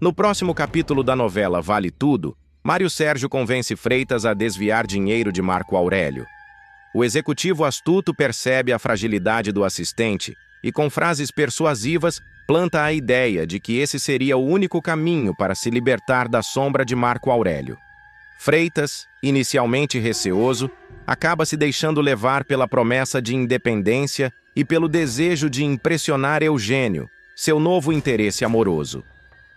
No próximo capítulo da novela Vale Tudo, Mário Sérgio convence Freitas a desviar dinheiro de Marco Aurélio. O executivo astuto percebe a fragilidade do assistente e, com frases persuasivas, planta a ideia de que esse seria o único caminho para se libertar da sombra de Marco Aurélio. Freitas, inicialmente receoso, acaba se deixando levar pela promessa de independência e pelo desejo de impressionar Eugênio, seu novo interesse amoroso.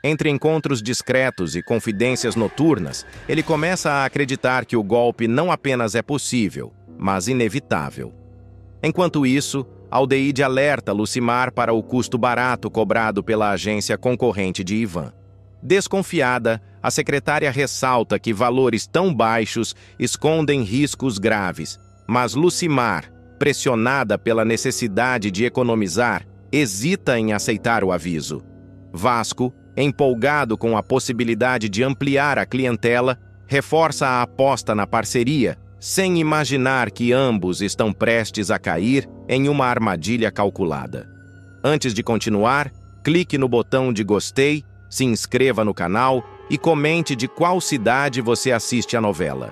Entre encontros discretos e confidências noturnas, ele começa a acreditar que o golpe não apenas é possível, mas inevitável. Enquanto isso, Aldeide alerta Lucimar para o custo barato cobrado pela agência concorrente de Ivan. Desconfiada, a secretária ressalta que valores tão baixos escondem riscos graves, mas Lucimar, pressionada pela necessidade de economizar, hesita em aceitar o aviso. Vasco, empolgado com a possibilidade de ampliar a clientela, reforça a aposta na parceria, sem imaginar que ambos estão prestes a cair em uma armadilha calculada. Antes de continuar, clique no botão de gostei, se inscreva no canal e comente de qual cidade você assiste a novela.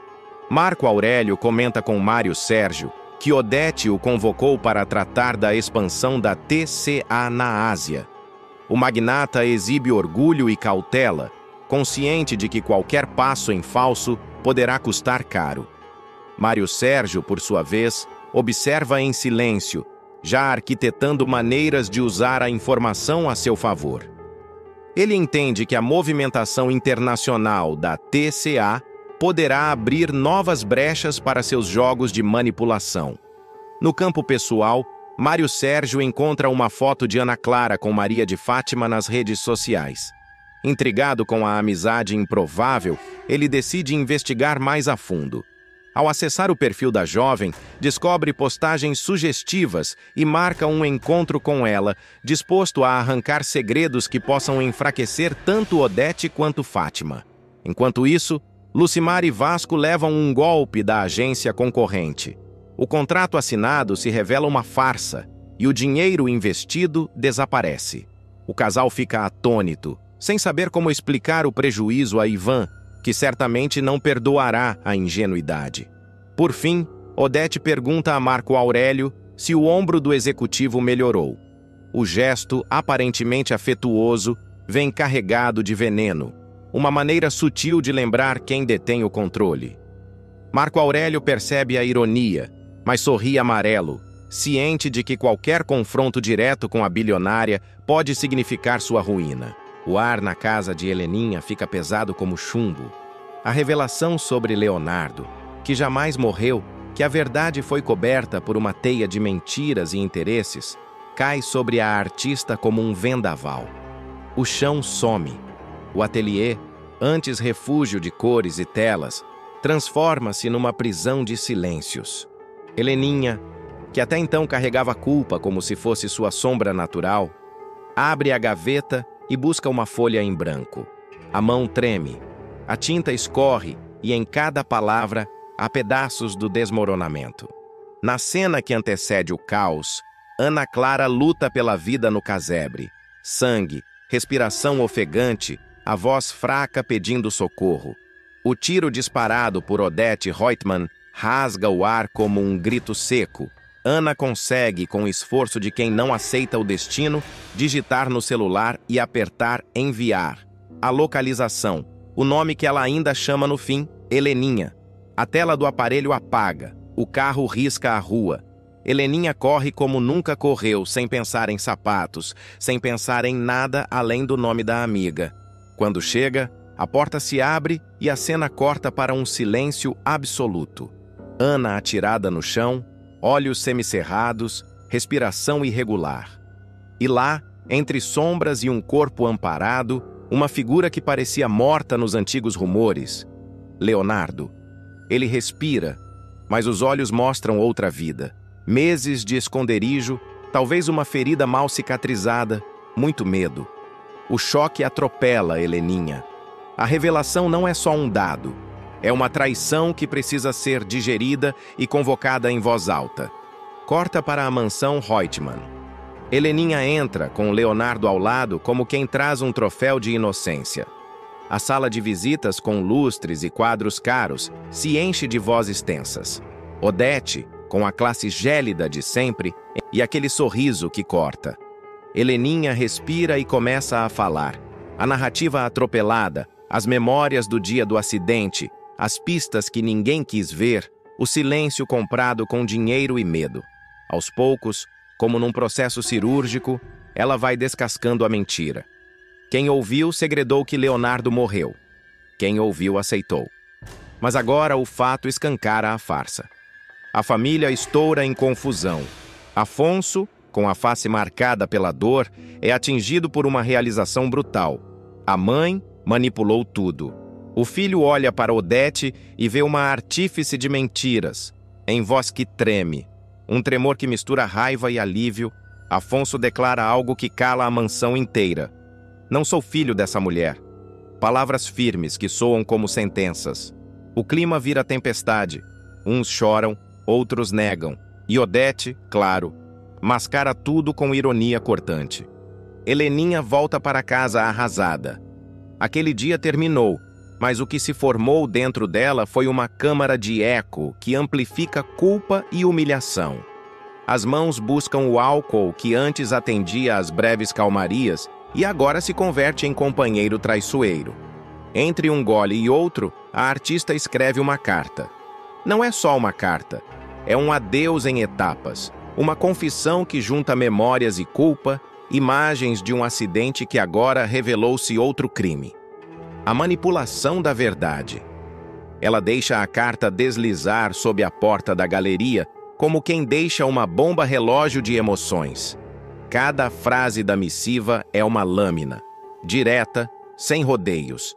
Marco Aurélio comenta com Mário Sérgio que Odete o convocou para tratar da expansão da TCA na Ásia. O magnata exibe orgulho e cautela, consciente de que qualquer passo em falso poderá custar caro. Mário Sérgio, por sua vez, observa em silêncio, já arquitetando maneiras de usar a informação a seu favor. Ele entende que a movimentação internacional da TCA poderá abrir novas brechas para seus jogos de manipulação. No campo pessoal, Mário Sérgio encontra uma foto de Ana Clara com Maria de Fátima nas redes sociais. Intrigado com a amizade improvável, ele decide investigar mais a fundo. Ao acessar o perfil da jovem, descobre postagens sugestivas e marca um encontro com ela, disposto a arrancar segredos que possam enfraquecer tanto Odete quanto Fátima. Enquanto isso, Lucimar e Vasco levam um golpe da agência concorrente. O contrato assinado se revela uma farsa e o dinheiro investido desaparece. O casal fica atônito, sem saber como explicar o prejuízo a Ivan, que certamente não perdoará a ingenuidade. Por fim, Odete pergunta a Marco Aurélio se o ombro do executivo melhorou. O gesto, aparentemente afetuoso, vem carregado de veneno, uma maneira sutil de lembrar quem detém o controle. Marco Aurélio percebe a ironia, mas sorri amarelo, ciente de que qualquer confronto direto com a bilionária pode significar sua ruína. O ar na casa de Heleninha fica pesado como chumbo. A revelação sobre Leonardo, que jamais morreu, que a verdade foi coberta por uma teia de mentiras e interesses, cai sobre a artista como um vendaval. O chão some. O ateliê, antes refúgio de cores e telas, transforma-se numa prisão de silêncios. Heleninha, que até então carregava a culpa como se fosse sua sombra natural, abre a gaveta e busca uma folha em branco. A mão treme, a tinta escorre e em cada palavra há pedaços do desmoronamento. Na cena que antecede o caos, Ana Clara luta pela vida no casebre. Sangue, respiração ofegante, a voz fraca pedindo socorro. O tiro disparado por Odete Reutemann rasga o ar como um grito seco. Ana consegue, com o esforço de quem não aceita o destino, digitar no celular e apertar enviar. A localização, o nome que ela ainda chama no fim, Heleninha. A tela do aparelho apaga, o carro risca a rua. Heleninha corre como nunca correu, sem pensar em sapatos, sem pensar em nada além do nome da amiga. Quando chega, a porta se abre e a cena corta para um silêncio absoluto. Ana atirada no chão, olhos semicerrados, respiração irregular. E lá, entre sombras e um corpo amparado, uma figura que parecia morta nos antigos rumores. Leonardo. Ele respira, mas os olhos mostram outra vida. Meses de esconderijo, talvez uma ferida mal cicatrizada, muito medo. O choque atropela Heleninha. A revelação não é só um dado. É uma traição que precisa ser digerida e convocada em voz alta. Corta para a mansão Reutemann. Heleninha entra, com Leonardo ao lado, como quem traz um troféu de inocência. A sala de visitas, com lustres e quadros caros, se enche de vozes tensas. Odete, com a classe gélida de sempre, e aquele sorriso que corta. Heleninha respira e começa a falar. A narrativa atropelada, as memórias do dia do acidente, as pistas que ninguém quis ver, o silêncio comprado com dinheiro e medo. Aos poucos, como num processo cirúrgico, ela vai descascando a mentira. Quem ouviu segredou que Leonardo morreu. Quem ouviu aceitou. Mas agora o fato escancara a farsa. A família estoura em confusão. Afonso, com a face marcada pela dor, é atingido por uma realização brutal. A mãe manipulou tudo. O filho olha para Odete e vê uma artífice de mentiras, em voz que treme. Um tremor que mistura raiva e alívio. Afonso declara algo que cala a mansão inteira. Não sou filho dessa mulher. Palavras firmes que soam como sentenças. O clima vira tempestade. Uns choram, outros negam. E Odete, claro, mascara tudo com ironia cortante. Heleninha volta para casa arrasada. Aquele dia terminou, mas o que se formou dentro dela foi uma câmara de eco que amplifica culpa e humilhação. As mãos buscam o álcool que antes atendia às breves calmarias e agora se converte em companheiro traiçoeiro. Entre um gole e outro, a artista escreve uma carta. Não é só uma carta, é um adeus em etapas, uma confissão que junta memórias e culpa, imagens de um acidente que agora revelou-se outro crime. A manipulação da verdade. Ela deixa a carta deslizar sob a porta da galeria, como quem deixa uma bomba relógio de emoções. Cada frase da missiva é uma lâmina, direta, sem rodeios.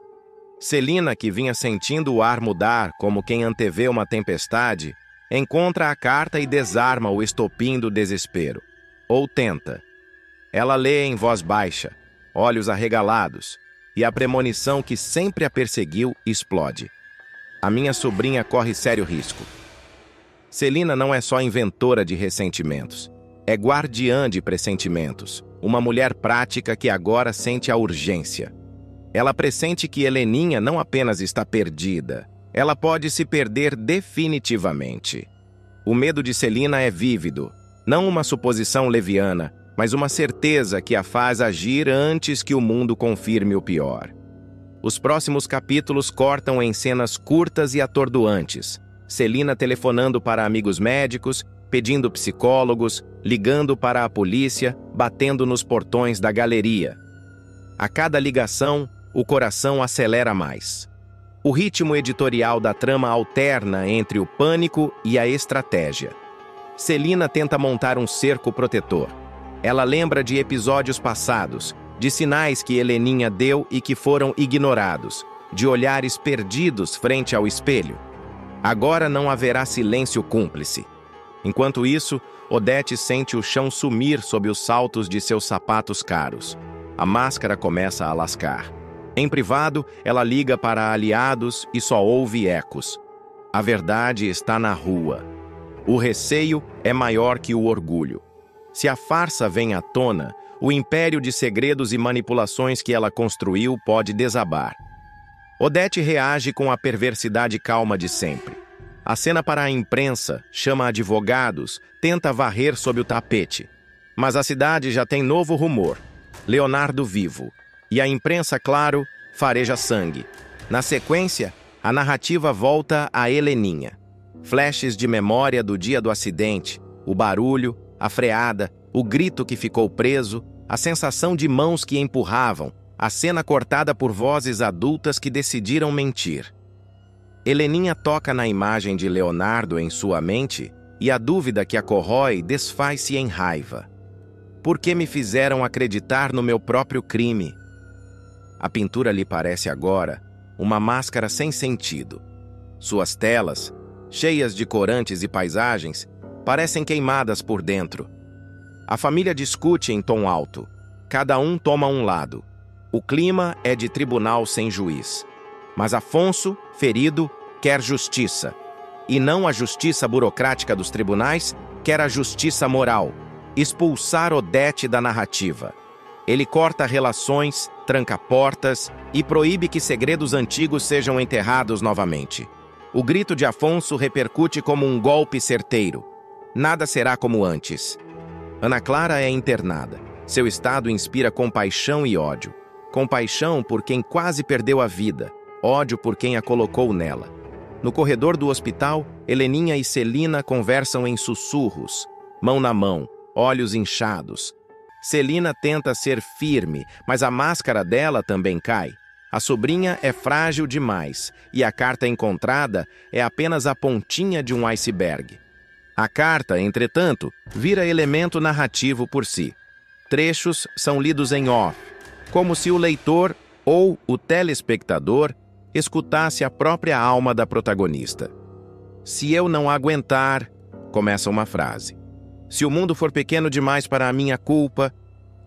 Celina, que vinha sentindo o ar mudar como quem antevê uma tempestade, encontra a carta e desarma o estopim do desespero. Ou tenta. Ela lê em voz baixa, olhos arregalados, e a premonição que sempre a perseguiu explode. A minha sobrinha corre sério risco. Celina não é só inventora de ressentimentos. É guardiã de pressentimentos, uma mulher prática que agora sente a urgência. Ela pressente que Heleninha não apenas está perdida, ela pode se perder definitivamente. O medo de Celina é vívido, não uma suposição leviana, mas uma certeza que a faz agir antes que o mundo confirme o pior. Os próximos capítulos cortam em cenas curtas e atordoantes. Celina telefonando para amigos médicos, pedindo psicólogos, ligando para a polícia, batendo nos portões da galeria. A cada ligação, o coração acelera mais. O ritmo editorial da trama alterna entre o pânico e a estratégia. Celina tenta montar um cerco protetor. Ela lembra de episódios passados, de sinais que Heleninha deu e que foram ignorados, de olhares perdidos frente ao espelho. Agora não haverá silêncio cúmplice. Enquanto isso, Odete sente o chão sumir sob os saltos de seus sapatos caros. A máscara começa a lascar. Em privado, ela liga para aliados e só ouve ecos. A verdade está na rua. O receio é maior que o orgulho. Se a farsa vem à tona, o império de segredos e manipulações que ela construiu pode desabar. Odete reage com a perversidade calma de sempre. Acena para a imprensa, chama advogados, tenta varrer sob o tapete. Mas a cidade já tem novo rumor. Leonardo vivo. E a imprensa, claro, fareja sangue. Na sequência, a narrativa volta a Heleninha. Flashes de memória do dia do acidente, o barulho, a freada, o grito que ficou preso, a sensação de mãos que empurravam, a cena cortada por vozes adultas que decidiram mentir. Heleninha toca na imagem de Leonardo em sua mente e a dúvida que a corrói desfaz-se em raiva. Por que me fizeram acreditar no meu próprio crime? A pintura lhe parece agora uma máscara sem sentido. Suas telas, cheias de corantes e paisagens, parecem queimadas por dentro. A família discute em tom alto. Cada um toma um lado. O clima é de tribunal sem juiz. Mas Afonso, ferido, quer justiça. E não a justiça burocrática dos tribunais, quer a justiça moral. expulsar Odete da narrativa. Ele corta relações, tranca portas e proíbe que segredos antigos sejam enterrados novamente. O grito de Afonso repercute como um golpe certeiro. Nada será como antes. Ana Clara é internada. Seu estado inspira compaixão e ódio. Compaixão por quem quase perdeu a vida, ódio por quem a colocou nela. No corredor do hospital, Heleninha e Celina conversam em sussurros, mão na mão, olhos inchados. Celina tenta ser firme, mas a máscara dela também cai. A sobrinha é frágil demais, e a carta encontrada é apenas a pontinha de um iceberg. A carta, entretanto, vira elemento narrativo por si. Trechos são lidos em off, como se o leitor ou o telespectador escutasse a própria alma da protagonista. Se eu não aguentar, começa uma frase. Se o mundo for pequeno demais para a minha culpa,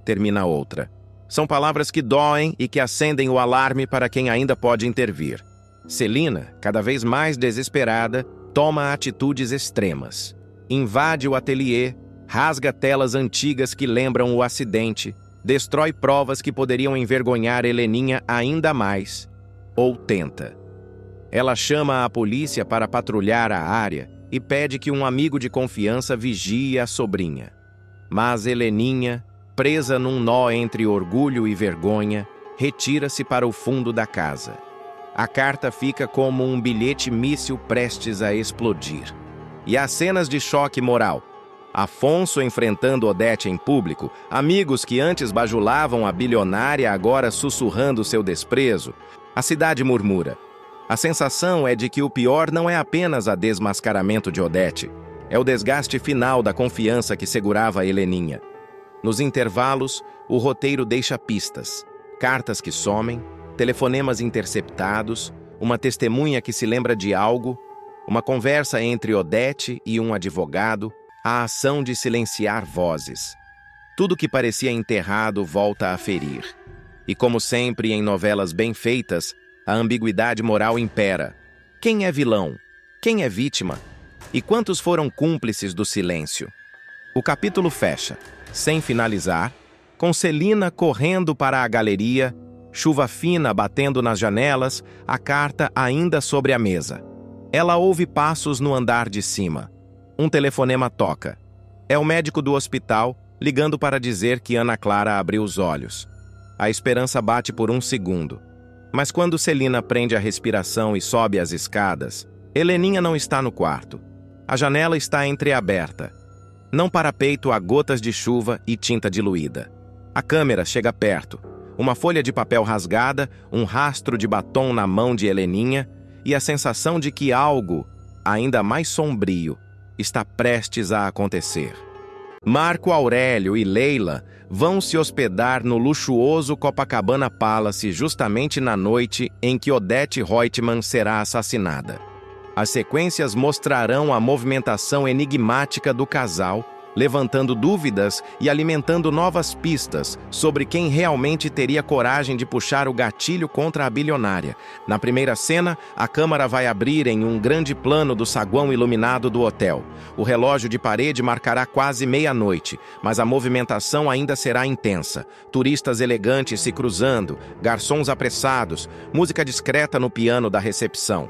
termina outra. São palavras que doem e que acendem o alarme para quem ainda pode intervir. Celina, cada vez mais desesperada, toma atitudes extremas. Invade o ateliê, rasga telas antigas que lembram o acidente, destrói provas que poderiam envergonhar Heleninha ainda mais, ou tenta. Ela chama a polícia para patrulhar a área e pede que um amigo de confiança vigie a sobrinha. Mas Heleninha, presa num nó entre orgulho e vergonha, retira-se para o fundo da casa. A carta fica como um bilhete míssil prestes a explodir. E há cenas de choque moral. Afonso enfrentando Odete em público, amigos que antes bajulavam a bilionária agora sussurrando seu desprezo. A cidade murmura. A sensação é de que o pior não é apenas a desmascaramento de Odete, é o desgaste final da confiança que segurava Heleninha. Nos intervalos, o roteiro deixa pistas, cartas que somem, telefonemas interceptados, uma testemunha que se lembra de algo, uma conversa entre Odete e um advogado, a ação de silenciar vozes. Tudo que parecia enterrado volta a ferir. E como sempre em novelas bem feitas, a ambiguidade moral impera. Quem é vilão? Quem é vítima? E quantos foram cúmplices do silêncio? O capítulo fecha, sem finalizar, com Celina correndo para a galeria, chuva fina batendo nas janelas, a carta ainda sobre a mesa. Ela ouve passos no andar de cima. Um telefonema toca. É o médico do hospital ligando para dizer que Ana Clara abriu os olhos. A esperança bate por um segundo. Mas quando Celina prende a respiração e sobe as escadas, Heleninha não está no quarto. A janela está entreaberta. Não para peito há gotas de chuva e tinta diluída. A câmera chega perto. Uma folha de papel rasgada, um rastro de batom na mão de Heleninha e a sensação de que algo, ainda mais sombrio, está prestes a acontecer. Marco Aurélio e Leila vão se hospedar no luxuoso Copacabana Palace justamente na noite em que Odete Reutemann será assassinada. As sequências mostrarão a movimentação enigmática do casal, levantando dúvidas e alimentando novas pistas sobre quem realmente teria coragem de puxar o gatilho contra a bilionária. Na primeira cena, a câmera vai abrir em um grande plano do saguão iluminado do hotel. O relógio de parede marcará quase meia-noite, mas a movimentação ainda será intensa. Turistas elegantes se cruzando, garçons apressados, música discreta no piano da recepção.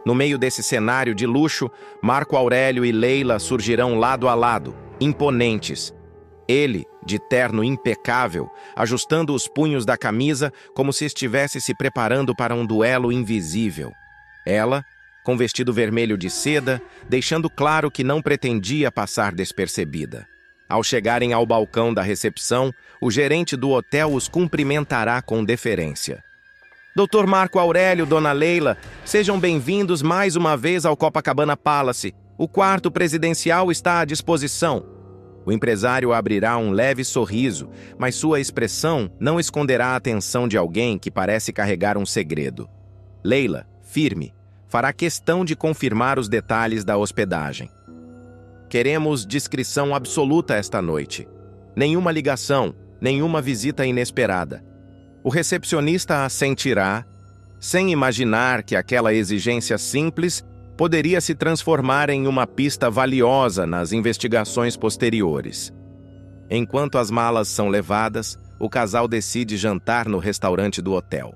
No meio desse cenário de luxo, Marco Aurélio e Leila surgirão lado a lado, imponentes. Ele, de terno impecável, ajustando os punhos da camisa como se estivesse se preparando para um duelo invisível. Ela, com vestido vermelho de seda, deixando claro que não pretendia passar despercebida. Ao chegarem ao balcão da recepção, o gerente do hotel os cumprimentará com deferência. Dr. Marco Aurélio, Dona Leila, sejam bem-vindos mais uma vez ao Copacabana Palace. O quarto presidencial está à disposição. O empresário abrirá um leve sorriso, mas sua expressão não esconderá a atenção de alguém que parece carregar um segredo. Leila, firme, fará questão de confirmar os detalhes da hospedagem. Queremos discrição absoluta esta noite. Nenhuma ligação, nenhuma visita inesperada. O recepcionista assentirá, sem imaginar que aquela exigência simples poderia se transformar em uma pista valiosa nas investigações posteriores. Enquanto as malas são levadas, o casal decide jantar no restaurante do hotel.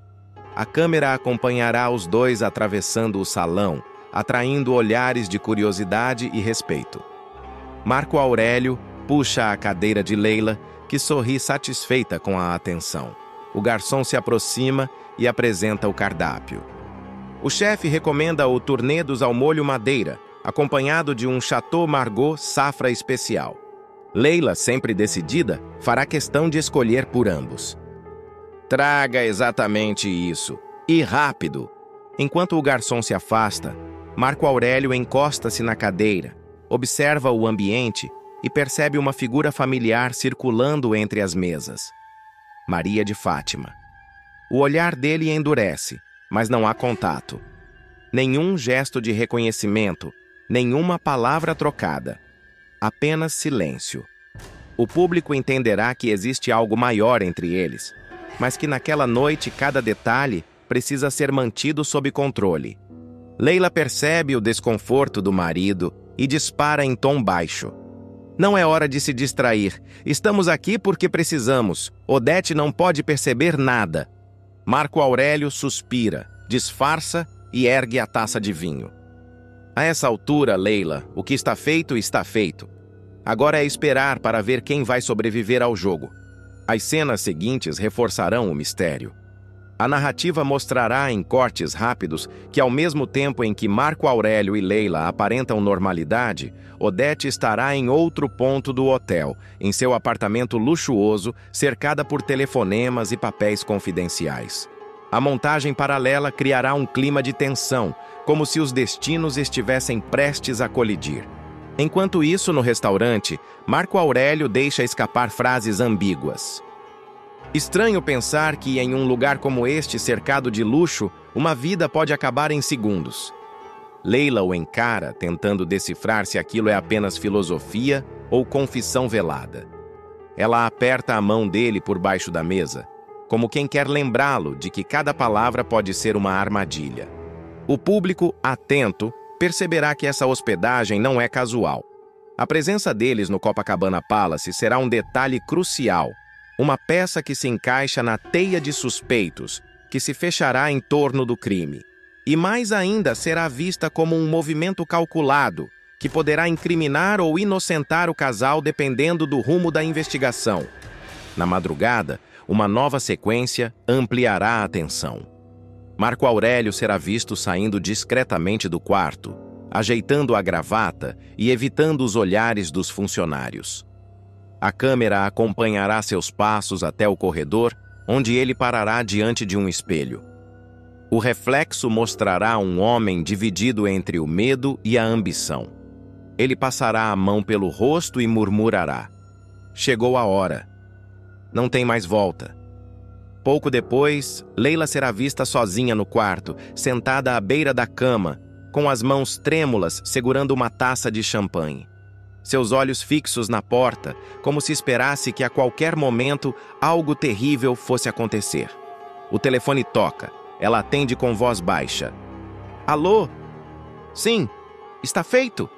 A câmera acompanhará os dois atravessando o salão, atraindo olhares de curiosidade e respeito. Marco Aurélio puxa a cadeira de Leila, que sorri satisfeita com a atenção. O garçom se aproxima e apresenta o cardápio. O chefe recomenda o Tournedos ao molho madeira, acompanhado de um Chateau Margaux safra especial. Leila, sempre decidida, fará questão de escolher por ambos. Traga exatamente isso, e rápido. Enquanto o garçom se afasta, Marco Aurélio encosta-se na cadeira, observa o ambiente e percebe uma figura familiar circulando entre as mesas. Maria de Fátima. O olhar dele endurece, mas não há contato. Nenhum gesto de reconhecimento, nenhuma palavra trocada. Apenas silêncio. O público entenderá que existe algo maior entre eles, mas que naquela noite cada detalhe precisa ser mantido sob controle. Leila percebe o desconforto do marido e dispara em tom baixo. Não é hora de se distrair. Estamos aqui porque precisamos. Odete não pode perceber nada. Marco Aurélio suspira, disfarça e ergue a taça de vinho. A essa altura, Leila, o que está feito, está feito. Agora é esperar para ver quem vai sobreviver ao jogo. As cenas seguintes reforçarão o mistério. A narrativa mostrará em cortes rápidos que, ao mesmo tempo em que Marco Aurélio e Leila aparentam normalidade, Odete estará em outro ponto do hotel, em seu apartamento luxuoso, cercada por telefonemas e papéis confidenciais. A montagem paralela criará um clima de tensão, como se os destinos estivessem prestes a colidir. Enquanto isso, no restaurante, Marco Aurélio deixa escapar frases ambíguas. Estranho pensar que, em um lugar como este, cercado de luxo, uma vida pode acabar em segundos. Leila o encara, tentando decifrar se aquilo é apenas filosofia ou confissão velada. Ela aperta a mão dele por baixo da mesa, como quem quer lembrá-lo de que cada palavra pode ser uma armadilha. O público, atento, perceberá que essa hospedagem não é casual. A presença deles no Copacabana Palace será um detalhe crucial, uma peça que se encaixa na teia de suspeitos, que se fechará em torno do crime. E mais ainda será vista como um movimento calculado, que poderá incriminar ou inocentar o casal dependendo do rumo da investigação. Na madrugada, uma nova sequência ampliará a atenção. Marco Aurélio será visto saindo discretamente do quarto, ajeitando a gravata e evitando os olhares dos funcionários. A câmera acompanhará seus passos até o corredor, onde ele parará diante de um espelho. O reflexo mostrará um homem dividido entre o medo e a ambição. Ele passará a mão pelo rosto e murmurará: "Chegou a hora. Não tem mais volta." Pouco depois, Leila será vista sozinha no quarto, sentada à beira da cama, com as mãos trêmulas segurando uma taça de champanhe. Seus olhos fixos na porta, como se esperasse que a qualquer momento algo terrível fosse acontecer. O telefone toca. Ela atende com voz baixa. "Alô? Sim, está feito."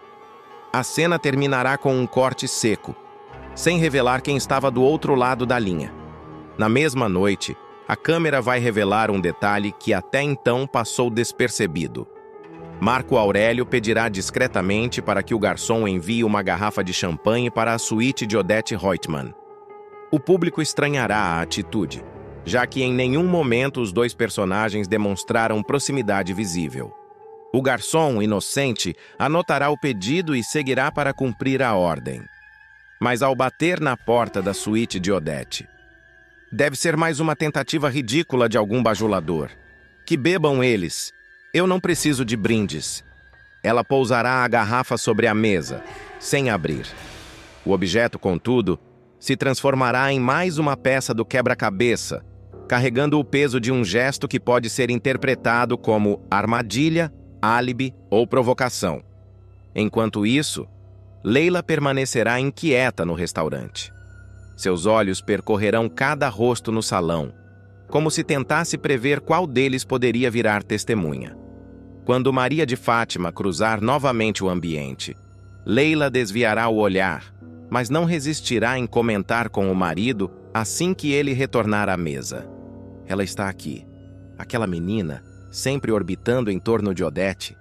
A cena terminará com um corte seco, sem revelar quem estava do outro lado da linha. Na mesma noite, a câmera vai revelar um detalhe que até então passou despercebido. Marco Aurélio pedirá discretamente para que o garçom envie uma garrafa de champanhe para a suíte de Odete Reutemann. O público estranhará a atitude, já que em nenhum momento os dois personagens demonstraram proximidade visível. O garçom, inocente, anotará o pedido e seguirá para cumprir a ordem. Mas ao bater na porta da suíte de Odete, deve ser mais uma tentativa ridícula de algum bajulador. Que bebam eles. Eu não preciso de brindes. Ela pousará a garrafa sobre a mesa, sem abrir. O objeto, contudo, se transformará em mais uma peça do quebra-cabeça, carregando o peso de um gesto que pode ser interpretado como armadilha, álibi ou provocação. Enquanto isso, Leila permanecerá inquieta no restaurante. Seus olhos percorrerão cada rosto no salão, como se tentasse prever qual deles poderia virar testemunha. Quando Maria de Fátima cruzar novamente o ambiente, Leila desviará o olhar, mas não resistirá em comentar com o marido assim que ele retornar à mesa. Ela está aqui. Aquela menina, sempre orbitando em torno de Odete.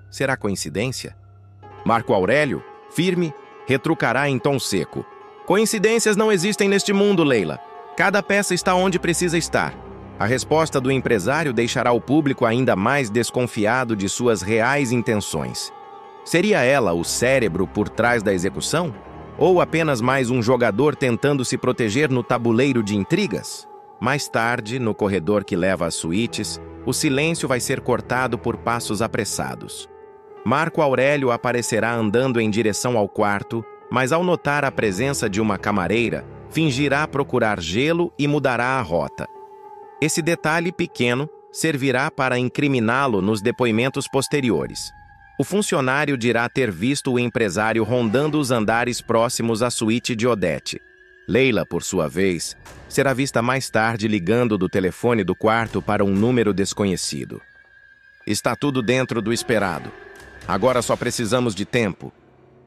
Será coincidência? Marco Aurélio, firme, retrucará em tom seco. Coincidências não existem neste mundo, Leila. Cada peça está onde precisa estar. A resposta do empresário deixará o público ainda mais desconfiado de suas reais intenções. Seria ela o cérebro por trás da execução? Ou apenas mais um jogador tentando se proteger no tabuleiro de intrigas? Mais tarde, no corredor que leva às suítes, o silêncio vai ser cortado por passos apressados. Marco Aurélio aparecerá andando em direção ao quarto, mas ao notar a presença de uma camareira, fingirá procurar gelo e mudará a rota. Esse detalhe pequeno servirá para incriminá-lo nos depoimentos posteriores. O funcionário dirá ter visto o empresário rondando os andares próximos à suíte de Odete. Leila, por sua vez, será vista mais tarde ligando do telefone do quarto para um número desconhecido. Está tudo dentro do esperado. Agora só precisamos de tempo.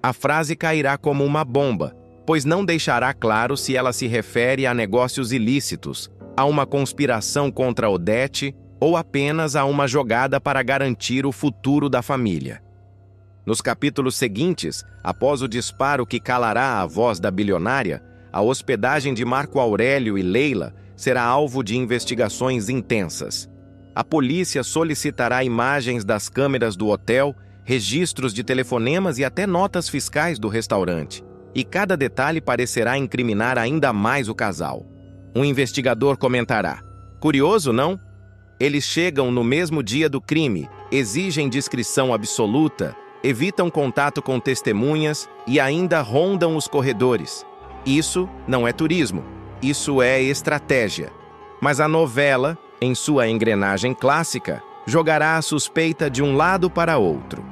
A frase cairá como uma bomba, pois não deixará claro se ela se refere a negócios ilícitos, a uma conspiração contra Odete ou apenas a uma jogada para garantir o futuro da família. Nos capítulos seguintes, após o disparo que calará a voz da bilionária, a hospedagem de Marco Aurélio e Leila será alvo de investigações intensas. A polícia solicitará imagens das câmeras do hotel, registros de telefonemas e até notas fiscais do restaurante. E cada detalhe parecerá incriminar ainda mais o casal. Um investigador comentará: curioso, não? Eles chegam no mesmo dia do crime, exigem discrição absoluta, evitam contato com testemunhas e ainda rondam os corredores. Isso não é turismo, isso é estratégia. Mas a novela, em sua engrenagem clássica, jogará a suspeita de um lado para outro.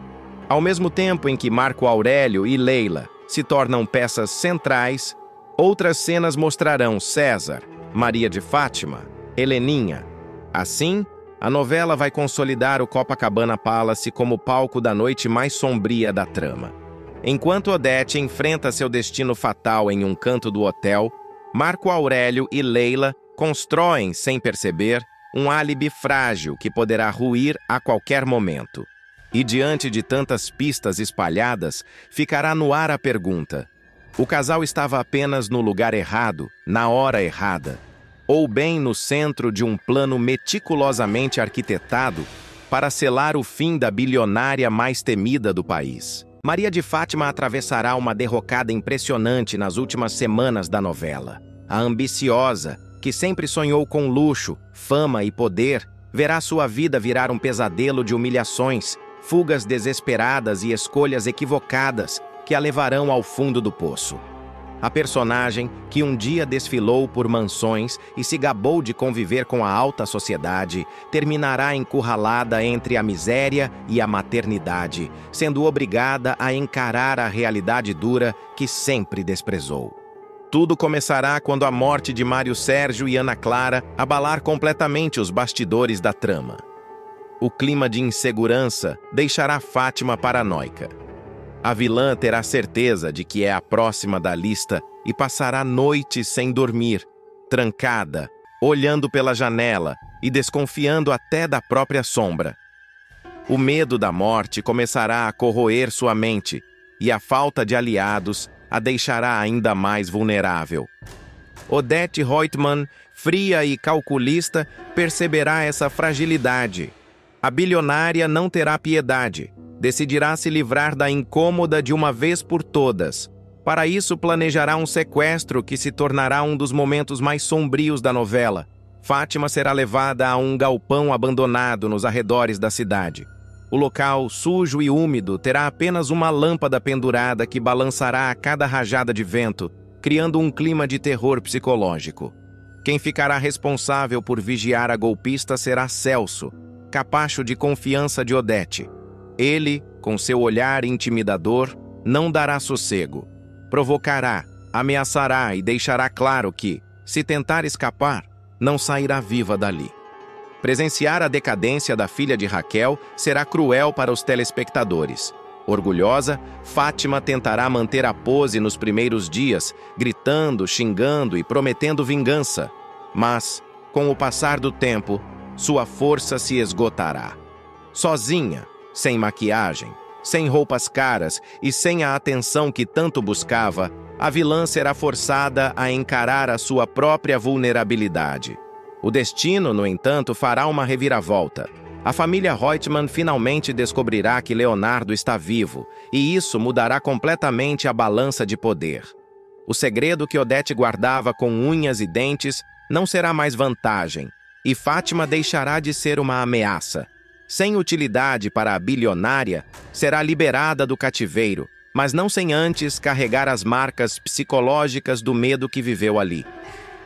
Ao mesmo tempo em que Marco Aurélio e Leila se tornam peças centrais, outras cenas mostrarão César, Maria de Fátima, Heleninha. Assim, a novela vai consolidar o Copacabana Palace como palco da noite mais sombria da trama. Enquanto Odete enfrenta seu destino fatal em um canto do hotel, Marco Aurélio e Leila constroem, sem perceber, um álibi frágil que poderá ruir a qualquer momento. E diante de tantas pistas espalhadas, ficará no ar a pergunta: o casal estava apenas no lugar errado, na hora errada, ou bem no centro de um plano meticulosamente arquitetado para selar o fim da bilionária mais temida do país? Maria de Fátima atravessará uma derrocada impressionante nas últimas semanas da novela. A ambiciosa, que sempre sonhou com luxo, fama e poder, verá sua vida virar um pesadelo de humilhações, fugas desesperadas e escolhas equivocadas que a levarão ao fundo do poço. A personagem, que um dia desfilou por mansões e se gabou de conviver com a alta sociedade, terminará encurralada entre a miséria e a maternidade, sendo obrigada a encarar a realidade dura que sempre desprezou. Tudo começará quando a morte de Mário Sérgio e Ana Clara abalar completamente os bastidores da trama. O clima de insegurança deixará Fátima paranoica. A vilã terá certeza de que é a próxima da lista e passará noites sem dormir, trancada, olhando pela janela e desconfiando até da própria sombra. O medo da morte começará a corroer sua mente e a falta de aliados a deixará ainda mais vulnerável. Odete Reutemann, fria e calculista, perceberá essa fragilidade. A bilionária não terá piedade. Decidirá se livrar da incômoda de uma vez por todas. Para isso, planejará um sequestro que se tornará um dos momentos mais sombrios da novela. Fátima será levada a um galpão abandonado nos arredores da cidade. O local, sujo e úmido, terá apenas uma lâmpada pendurada que balançará a cada rajada de vento, criando um clima de terror psicológico. Quem ficará responsável por vigiar a golpista será Celso, capacho de confiança de Odete. Ele, com seu olhar intimidador, não dará sossego. Provocará, ameaçará e deixará claro que, se tentar escapar, não sairá viva dali. Presenciar a decadência da filha de Raquel será cruel para os telespectadores. Orgulhosa, Fátima tentará manter a pose nos primeiros dias, gritando, xingando e prometendo vingança. Mas, com o passar do tempo, sua força se esgotará. Sozinha, sem maquiagem, sem roupas caras e sem a atenção que tanto buscava, a vilã será forçada a encarar a sua própria vulnerabilidade. O destino, no entanto, fará uma reviravolta. A família Reutemann finalmente descobrirá que Leonardo está vivo, e isso mudará completamente a balança de poder. O segredo que Odete guardava com unhas e dentes não será mais vantagem, e Fátima deixará de ser uma ameaça. Sem utilidade para a bilionária, será liberada do cativeiro, mas não sem antes carregar as marcas psicológicas do medo que viveu ali.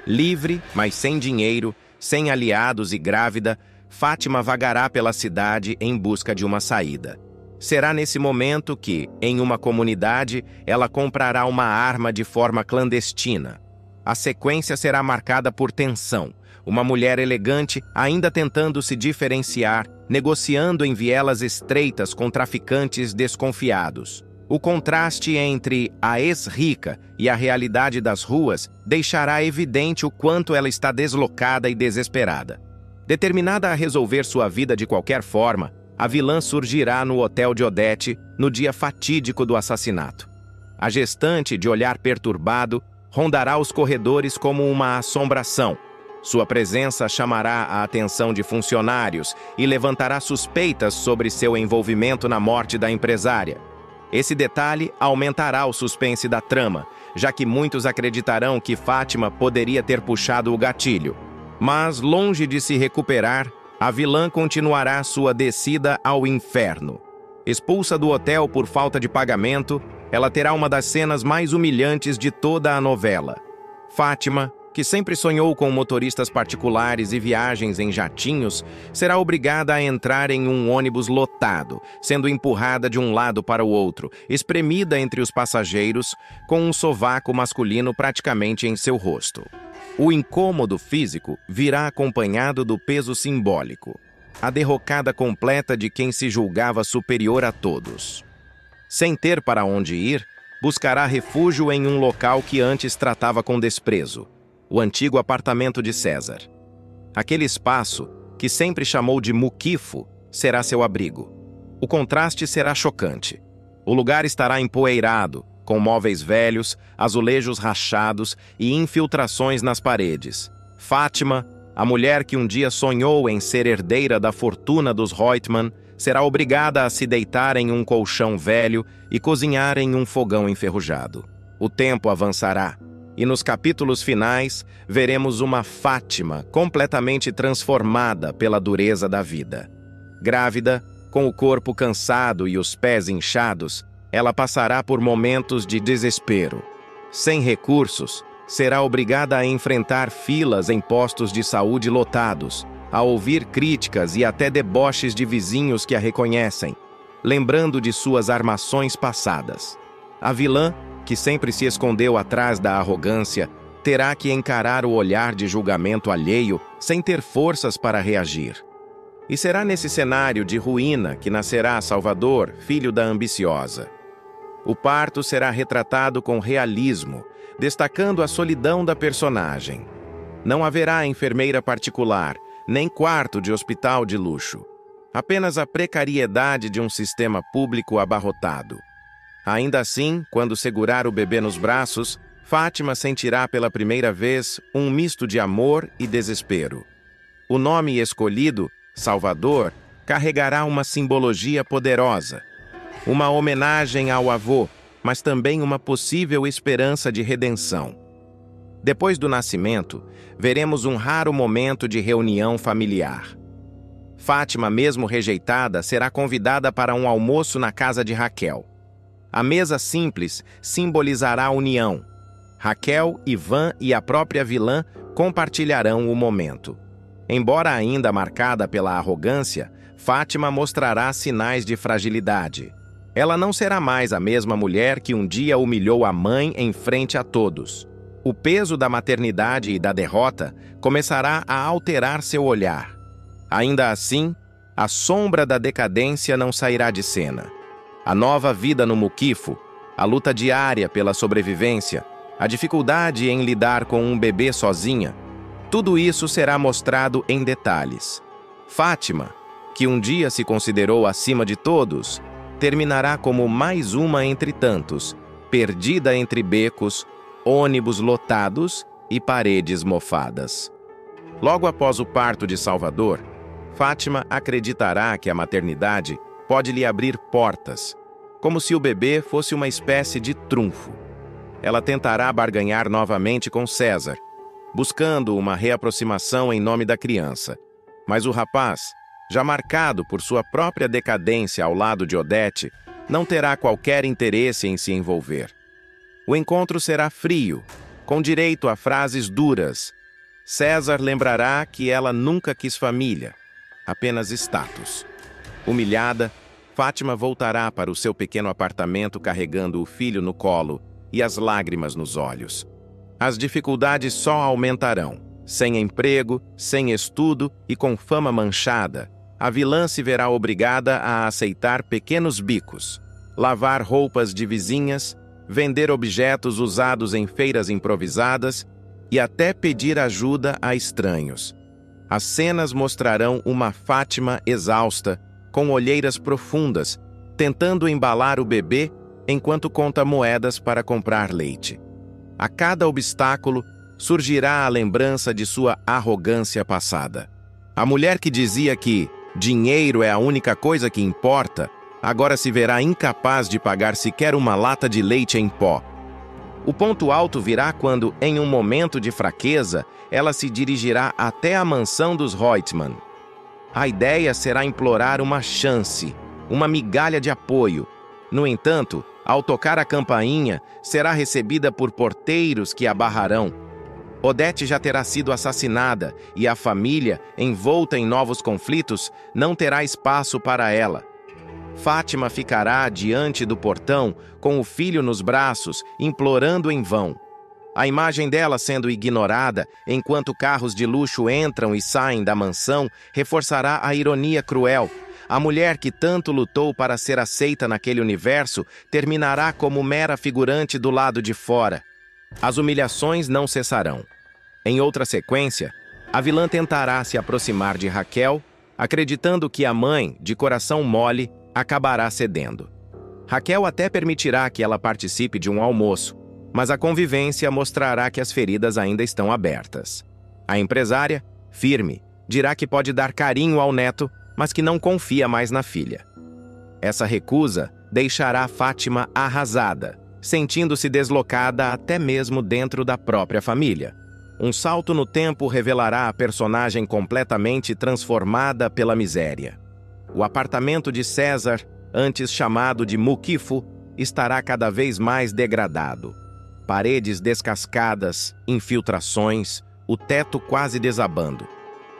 Livre, mas sem dinheiro, sem aliados e grávida, Fátima vagará pela cidade em busca de uma saída. Será nesse momento que, em uma comunidade, ela comprará uma arma de forma clandestina. A sequência será marcada por tensão. Uma mulher elegante ainda tentando se diferenciar, negociando em vielas estreitas com traficantes desconfiados. O contraste entre a ex-rica e a realidade das ruas deixará evidente o quanto ela está deslocada e desesperada. Determinada a resolver sua vida de qualquer forma, a vilã surgirá no hotel de Odete no dia fatídico do assassinato. A gestante, de olhar perturbado, rondará os corredores como uma assombração. Sua presença chamará a atenção de funcionários e levantará suspeitas sobre seu envolvimento na morte da empresária. Esse detalhe aumentará o suspense da trama, já que muitos acreditarão que Fátima poderia ter puxado o gatilho. Mas, longe de se recuperar, a vilã continuará sua descida ao inferno. Expulsa do hotel por falta de pagamento, ela terá uma das cenas mais humilhantes de toda a novela. Fátima, que sempre sonhou com motoristas particulares e viagens em jatinhos, será obrigada a entrar em um ônibus lotado, sendo empurrada de um lado para o outro, espremida entre os passageiros, com um sovaco masculino praticamente em seu rosto. O incômodo físico virá acompanhado do peso simbólico, a derrocada completa de quem se julgava superior a todos. Sem ter para onde ir, buscará refúgio em um local que antes tratava com desprezo, o antigo apartamento de César. Aquele espaço, que sempre chamou de muquifo, será seu abrigo. O contraste será chocante. O lugar estará empoeirado, com móveis velhos, azulejos rachados e infiltrações nas paredes. Fátima, a mulher que um dia sonhou em ser herdeira da fortuna dos Reutemann, será obrigada a se deitar em um colchão velho e cozinhar em um fogão enferrujado. O tempo avançará, e nos capítulos finais veremos uma Fátima completamente transformada pela dureza da vida. Grávida, com o corpo cansado e os pés inchados, ela passará por momentos de desespero. Sem recursos, será obrigada a enfrentar filas em postos de saúde lotados, a ouvir críticas e até deboches de vizinhos que a reconhecem, lembrando de suas armações passadas. A vilã, que sempre se escondeu atrás da arrogância, terá que encarar o olhar de julgamento alheio sem ter forças para reagir. E será nesse cenário de ruína que nascerá Salvador, filho da ambiciosa. O parto será retratado com realismo, destacando a solidão da personagem. Não haverá enfermeira particular, nem quarto de hospital de luxo. Apenas a precariedade de um sistema público abarrotado. Ainda assim, quando segurar o bebê nos braços, Fátima sentirá pela primeira vez um misto de amor e desespero. O nome escolhido, Salvador, carregará uma simbologia poderosa. Uma homenagem ao avô, mas também uma possível esperança de redenção. Depois do nascimento, veremos um raro momento de reunião familiar. Fátima, mesmo rejeitada, será convidada para um almoço na casa de Raquel. A mesa simples simbolizará a união. Raquel, Ivan e a própria vilã compartilharão o momento. Embora ainda marcada pela arrogância, Fátima mostrará sinais de fragilidade. Ela não será mais a mesma mulher que um dia humilhou a mãe em frente a todos. O peso da maternidade e da derrota começará a alterar seu olhar. Ainda assim, a sombra da decadência não sairá de cena. A nova vida no muquifo, a luta diária pela sobrevivência, a dificuldade em lidar com um bebê sozinha, tudo isso será mostrado em detalhes. Fátima, que um dia se considerou acima de todos, terminará como mais uma entre tantos, perdida entre becos, ônibus lotados e paredes mofadas. Logo após o parto de Salvador, Fátima acreditará que a maternidade pode lhe abrir portas, como se o bebê fosse uma espécie de trunfo. Ela tentará barganhar novamente com César, buscando uma reaproximação em nome da criança. Mas o rapaz, já marcado por sua própria decadência ao lado de Odete, não terá qualquer interesse em se envolver. O encontro será frio, com direito a frases duras. César lembrará que ela nunca quis família, apenas status. Humilhada, Fátima voltará para o seu pequeno apartamento carregando o filho no colo e as lágrimas nos olhos. As dificuldades só aumentarão. Sem emprego, sem estudo e com fama manchada, a vilã se verá obrigada a aceitar pequenos bicos, lavar roupas de vizinhas, vender objetos usados em feiras improvisadas e até pedir ajuda a estranhos. As cenas mostrarão uma Fátima exausta, com olheiras profundas, tentando embalar o bebê enquanto conta moedas para comprar leite. A cada obstáculo, surgirá a lembrança de sua arrogância passada. A mulher que dizia que dinheiro é a única coisa que importa, agora se verá incapaz de pagar sequer uma lata de leite em pó. O ponto alto virá quando, em um momento de fraqueza, ela se dirigirá até a mansão dos Reutemann. A ideia será implorar uma chance, uma migalha de apoio. No entanto, ao tocar a campainha, será recebida por porteiros que a barrarão. Odete já terá sido assassinada e a família, envolta em novos conflitos, não terá espaço para ela. Fátima ficará diante do portão, com o filho nos braços, implorando em vão. A imagem dela sendo ignorada, enquanto carros de luxo entram e saem da mansão, reforçará a ironia cruel. A mulher que tanto lutou para ser aceita naquele universo, terminará como mera figurante do lado de fora. As humilhações não cessarão. Em outra sequência, a vilã tentará se aproximar de Raquel, acreditando que a mãe, de coração mole, acabará cedendo. Raquel até permitirá que ela participe de um almoço, mas a convivência mostrará que as feridas ainda estão abertas. A empresária, firme, dirá que pode dar carinho ao neto, mas que não confia mais na filha. Essa recusa deixará Fátima arrasada, sentindo-se deslocada até mesmo dentro da própria família. Um salto no tempo revelará a personagem completamente transformada pela miséria. O apartamento de César, antes chamado de muquifo, estará cada vez mais degradado. Paredes descascadas, infiltrações, o teto quase desabando.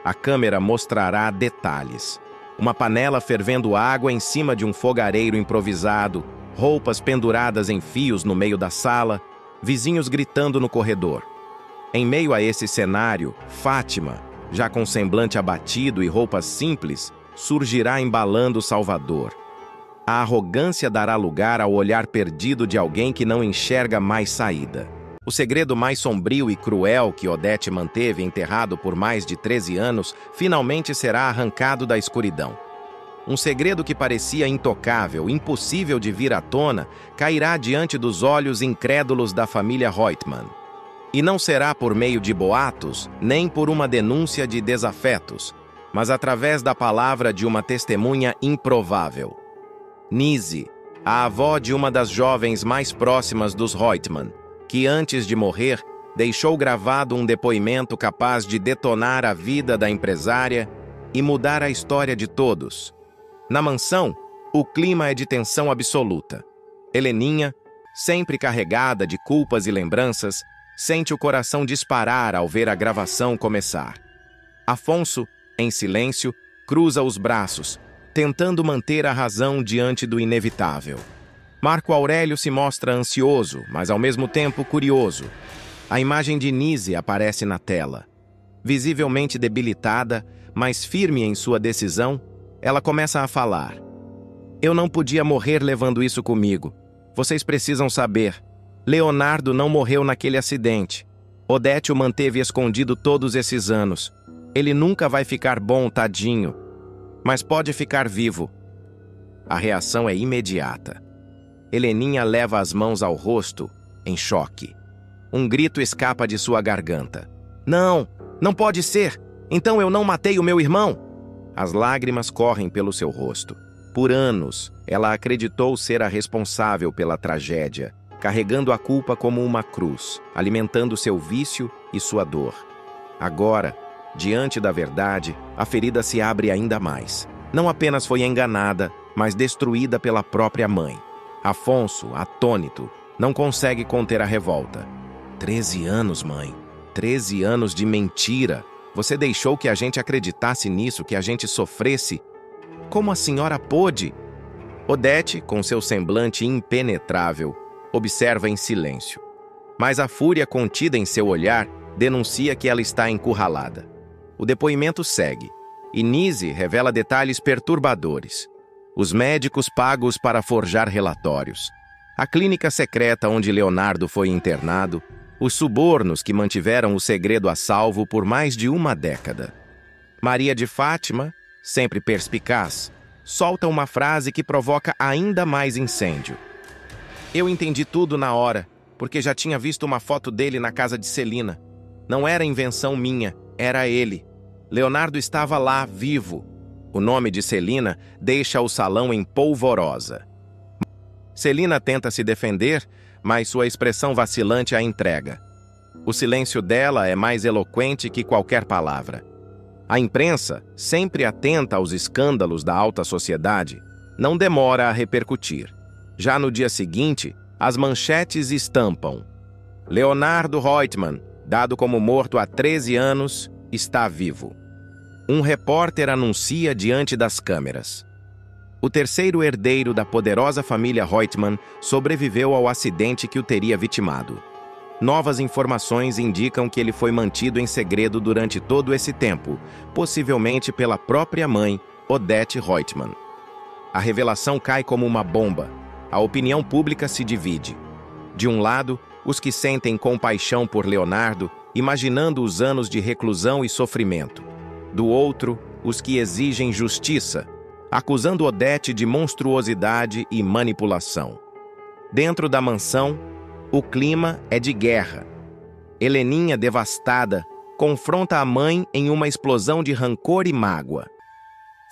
A câmera mostrará detalhes. Uma panela fervendo água em cima de um fogareiro improvisado, roupas penduradas em fios no meio da sala, vizinhos gritando no corredor. Em meio a esse cenário, Fátima, já com semblante abatido e roupas simples, surgirá embalando Salvador. A arrogância dará lugar ao olhar perdido de alguém que não enxerga mais saída. O segredo mais sombrio e cruel que Odete manteve enterrado por mais de 13 anos finalmente será arrancado da escuridão. Um segredo que parecia intocável, impossível de vir à tona, cairá diante dos olhos incrédulos da família Reutemann. E não será por meio de boatos, nem por uma denúncia de desafetos, mas através da palavra de uma testemunha improvável. Nise, a avó de uma das jovens mais próximas dos Reutemann, que antes de morrer, deixou gravado um depoimento capaz de detonar a vida da empresária e mudar a história de todos. Na mansão, o clima é de tensão absoluta. Heleninha, sempre carregada de culpas e lembranças, sente o coração disparar ao ver a gravação começar. Afonso, em silêncio, cruza os braços, tentando manter a razão diante do inevitável. Marco Aurélio se mostra ansioso, mas ao mesmo tempo curioso. A imagem de Nise aparece na tela. Visivelmente debilitada, mas firme em sua decisão, ela começa a falar. Eu não podia morrer levando isso comigo. Vocês precisam saber. Leonardo não morreu naquele acidente. Odete o manteve escondido todos esses anos. Ele nunca vai ficar bom, tadinho. Mas pode ficar vivo. A reação é imediata. Heleninha leva as mãos ao rosto, em choque. Um grito escapa de sua garganta. Não, não pode ser! Então eu não matei o meu irmão! As lágrimas correm pelo seu rosto. Por anos, ela acreditou ser a responsável pela tragédia, carregando a culpa como uma cruz, alimentando seu vício e sua dor. Agora, diante da verdade, a ferida se abre ainda mais. Não apenas foi enganada, mas destruída pela própria mãe. Afonso, atônito, não consegue conter a revolta. 13 anos, mãe. 13 anos de mentira. Você deixou que a gente acreditasse nisso, que a gente sofresse. Como a senhora pôde? Odete, com seu semblante impenetrável, observa em silêncio. Mas a fúria contida em seu olhar denuncia que ela está encurralada. O depoimento segue, e Nise revela detalhes perturbadores. Os médicos pagos para forjar relatórios, a clínica secreta onde Leonardo foi internado, os subornos que mantiveram o segredo a salvo por mais de uma década. Maria de Fátima, sempre perspicaz, solta uma frase que provoca ainda mais incêndio. Eu entendi tudo na hora, porque já tinha visto uma foto dele na casa de Celina. Não era invenção minha, era ele. Leonardo estava lá, vivo. O nome de Celina deixa o salão em polvorosa. Celina tenta se defender, mas sua expressão vacilante a entrega. O silêncio dela é mais eloquente que qualquer palavra. A imprensa, sempre atenta aos escândalos da alta sociedade, não demora a repercutir. Já no dia seguinte, as manchetes estampam: Leonardo Reutemann, dado como morto há 13 anos, está vivo. Um repórter anuncia diante das câmeras. O terceiro herdeiro da poderosa família Reutemann sobreviveu ao acidente que o teria vitimado. Novas informações indicam que ele foi mantido em segredo durante todo esse tempo, possivelmente pela própria mãe, Odete Reutemann. A revelação cai como uma bomba. A opinião pública se divide. De um lado, os que sentem compaixão por Leonardo, imaginando os anos de reclusão e sofrimento. Do outro, os que exigem justiça, acusando Odete de monstruosidade e manipulação. Dentro da mansão, o clima é de guerra. Heleninha, devastada, confronta a mãe em uma explosão de rancor e mágoa.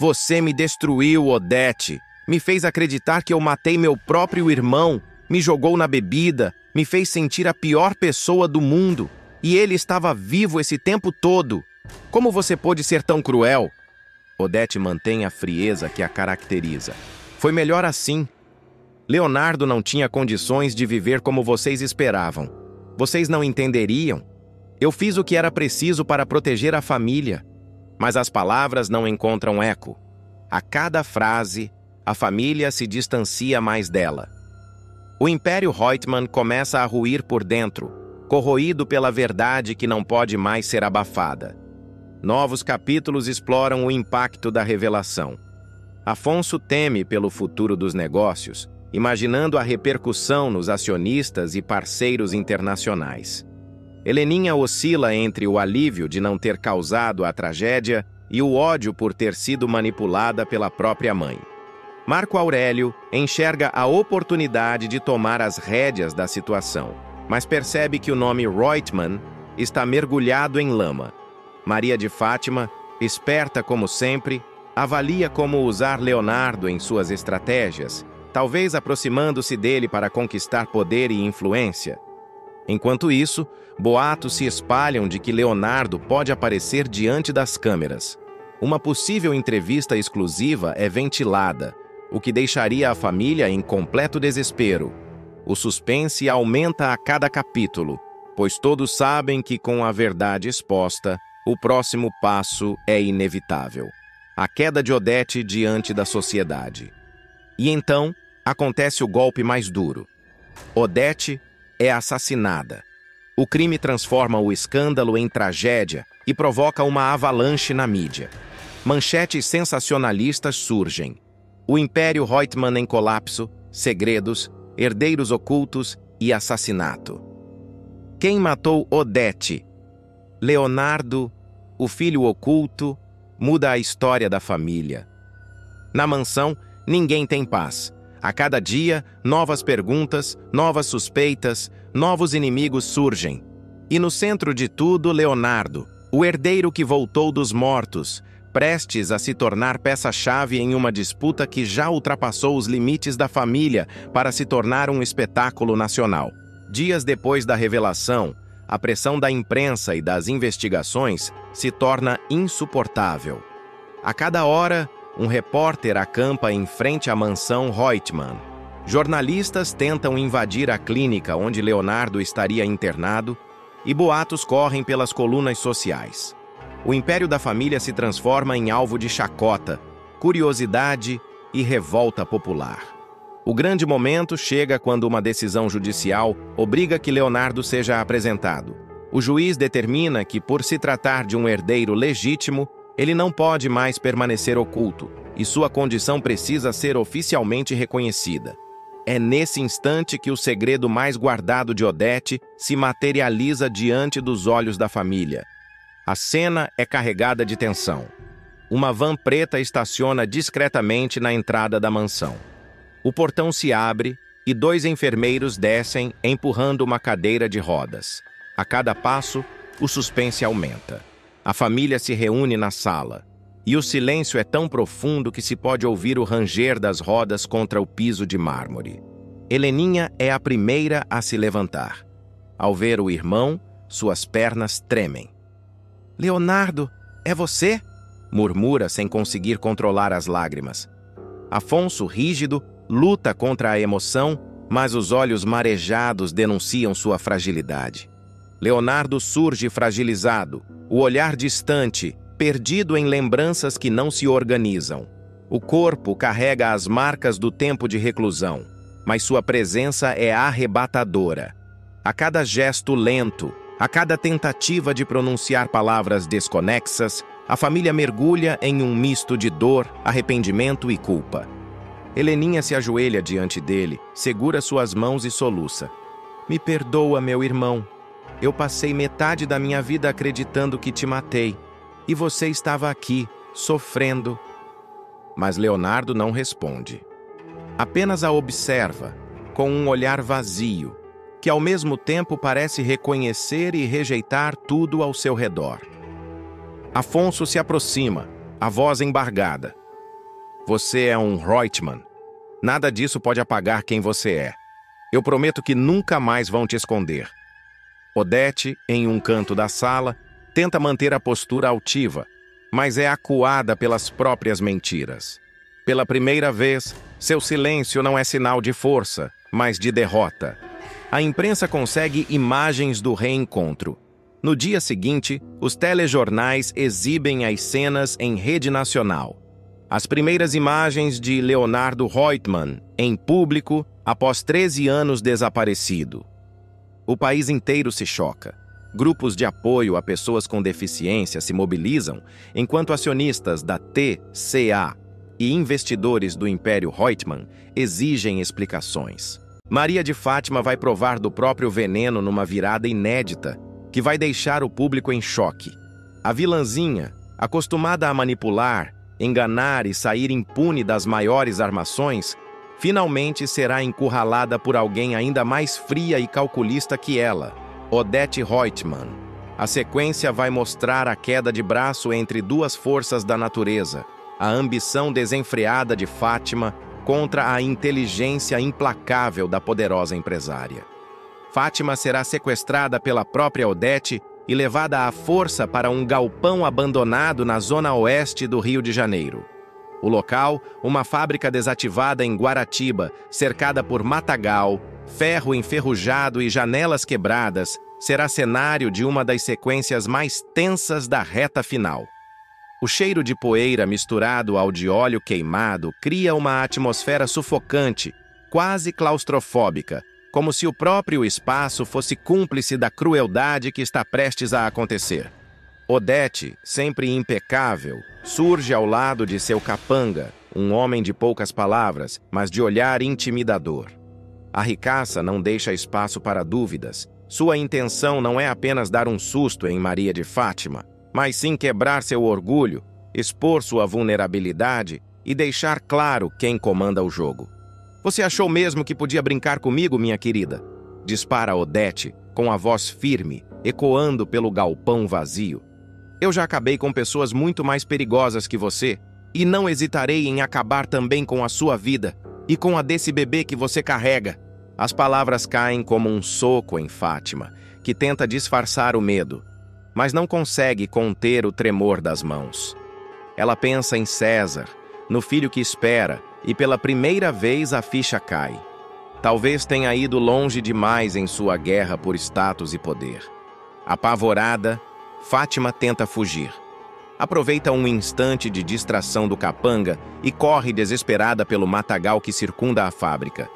Você me destruiu, Odete. Me fez acreditar que eu matei meu próprio irmão, me jogou na bebida, me fez sentir a pior pessoa do mundo. E ele estava vivo esse tempo todo. Como você pôde ser tão cruel? Odete mantém a frieza que a caracteriza. Foi melhor assim. Leonardo não tinha condições de viver como vocês esperavam. Vocês não entenderiam. Eu fiz o que era preciso para proteger a família. Mas as palavras não encontram eco. A cada frase, a família se distancia mais dela. O Império Reutemann começa a ruir por dentro, corroído pela verdade que não pode mais ser abafada. Novos capítulos exploram o impacto da revelação. Afonso teme pelo futuro dos negócios, imaginando a repercussão nos acionistas e parceiros internacionais. Heleninha oscila entre o alívio de não ter causado a tragédia e o ódio por ter sido manipulada pela própria mãe. Marco Aurélio enxerga a oportunidade de tomar as rédeas da situação, mas percebe que o nome Reutemann está mergulhado em lama. Maria de Fátima, esperta como sempre, avalia como usar Leonardo em suas estratégias, talvez aproximando-se dele para conquistar poder e influência. Enquanto isso, boatos se espalham de que Leonardo pode aparecer diante das câmeras. Uma possível entrevista exclusiva é ventilada, o que deixaria a família em completo desespero. O suspense aumenta a cada capítulo, pois todos sabem que com a verdade exposta, o próximo passo é inevitável: a queda de Odete diante da sociedade. E então, acontece o golpe mais duro. Odete é assassinada. O crime transforma o escândalo em tragédia e provoca uma avalanche na mídia. Manchetes sensacionalistas surgem. O Império Reutemann em colapso, segredos, herdeiros ocultos e assassinato. Quem matou Odete? Leonardo, o filho oculto, muda a história da família. Na mansão, ninguém tem paz. A cada dia, novas perguntas, novas suspeitas, novos inimigos surgem. E no centro de tudo, Leonardo, o herdeiro que voltou dos mortos, prestes a se tornar peça-chave em uma disputa que já ultrapassou os limites da família para se tornar um espetáculo nacional. Dias depois da revelação, a pressão da imprensa e das investigações se torna insuportável. A cada hora, um repórter acampa em frente à mansão Reutemann. Jornalistas tentam invadir a clínica onde Leonardo estaria internado e boatos correm pelas colunas sociais. O império da família se transforma em alvo de chacota, curiosidade e revolta popular. O grande momento chega quando uma decisão judicial obriga que Leonardo seja apresentado. O juiz determina que, por se tratar de um herdeiro legítimo, ele não pode mais permanecer oculto e sua condição precisa ser oficialmente reconhecida. É nesse instante que o segredo mais guardado de Odete se materializa diante dos olhos da família. A cena é carregada de tensão. Uma van preta estaciona discretamente na entrada da mansão. O portão se abre e 2 enfermeiros descem empurrando uma cadeira de rodas. A cada passo, o suspense aumenta. A família se reúne na sala. E o silêncio é tão profundo que se pode ouvir o ranger das rodas contra o piso de mármore. Heleninha é a primeira a se levantar. Ao ver o irmão, suas pernas tremem. "Leonardo, é você?" murmura sem conseguir controlar as lágrimas. Afonso, rígido, luta contra a emoção, mas os olhos marejados denunciam sua fragilidade. Leonardo surge fragilizado, o olhar distante, perdido em lembranças que não se organizam. O corpo carrega as marcas do tempo de reclusão, mas sua presença é arrebatadora. A cada gesto lento, a cada tentativa de pronunciar palavras desconexas, a família mergulha em um misto de dor, arrependimento e culpa. Heleninha se ajoelha diante dele, segura suas mãos e soluça. "Me perdoa, meu irmão. Eu passei metade da minha vida acreditando que te matei. E você estava aqui, sofrendo." Mas Leonardo não responde. Apenas a observa, com um olhar vazio, que ao mesmo tempo parece reconhecer e rejeitar tudo ao seu redor. Afonso se aproxima, a voz embargada. "Você é um Reutemann. Nada disso pode apagar quem você é. Eu prometo que nunca mais vão te esconder." Odete, em um canto da sala, tenta manter a postura altiva, mas é acuada pelas próprias mentiras. Pela primeira vez, seu silêncio não é sinal de força, mas de derrota. A imprensa consegue imagens do reencontro. No dia seguinte, os telejornais exibem as cenas em rede nacional. As primeiras imagens de Leonardo Reutemann, em público, após 13 anos desaparecido. O país inteiro se choca. Grupos de apoio a pessoas com deficiência se mobilizam, enquanto acionistas da TCA e investidores do Império Reutemann exigem explicações. Maria de Fátima vai provar do próprio veneno numa virada inédita, que vai deixar o público em choque. A vilãzinha, acostumada a manipular, enganar e sair impune das maiores armações, finalmente será encurralada por alguém ainda mais fria e calculista que ela, Odete Reutemann. A sequência vai mostrar a queda de braço entre 2 forças da natureza, a ambição desenfreada de Fátima contra a inteligência implacável da poderosa empresária. Fátima será sequestrada pela própria Odete e levada à força para um galpão abandonado na zona oeste do Rio de Janeiro. O local, uma fábrica desativada em Guaratiba, cercada por matagal, ferro enferrujado e janelas quebradas, será cenário de uma das sequências mais tensas da reta final. O cheiro de poeira misturado ao de óleo queimado cria uma atmosfera sufocante, quase claustrofóbica, como se o próprio espaço fosse cúmplice da crueldade que está prestes a acontecer. Odete, sempre impecável, surge ao lado de seu capanga, um homem de poucas palavras, mas de olhar intimidador. A ricaça não deixa espaço para dúvidas. Sua intenção não é apenas dar um susto em Maria de Fátima, mas sim quebrar seu orgulho, expor sua vulnerabilidade e deixar claro quem comanda o jogo. Você achou mesmo que podia brincar comigo, minha querida? Dispara Odete, com a voz firme, ecoando pelo galpão vazio. Eu já acabei com pessoas muito mais perigosas que você, e não hesitarei em acabar também com a sua vida e com a desse bebê que você carrega. As palavras caem como um soco em Fátima, que tenta disfarçar o medo, mas não consegue conter o tremor das mãos. Ela pensa em César, no filho que espera, e pela primeira vez a ficha cai. Talvez tenha ido longe demais em sua guerra por status e poder. Apavorada, Fátima tenta fugir. Aproveita um instante de distração do capanga e corre desesperada pelo matagal que circunda a fábrica.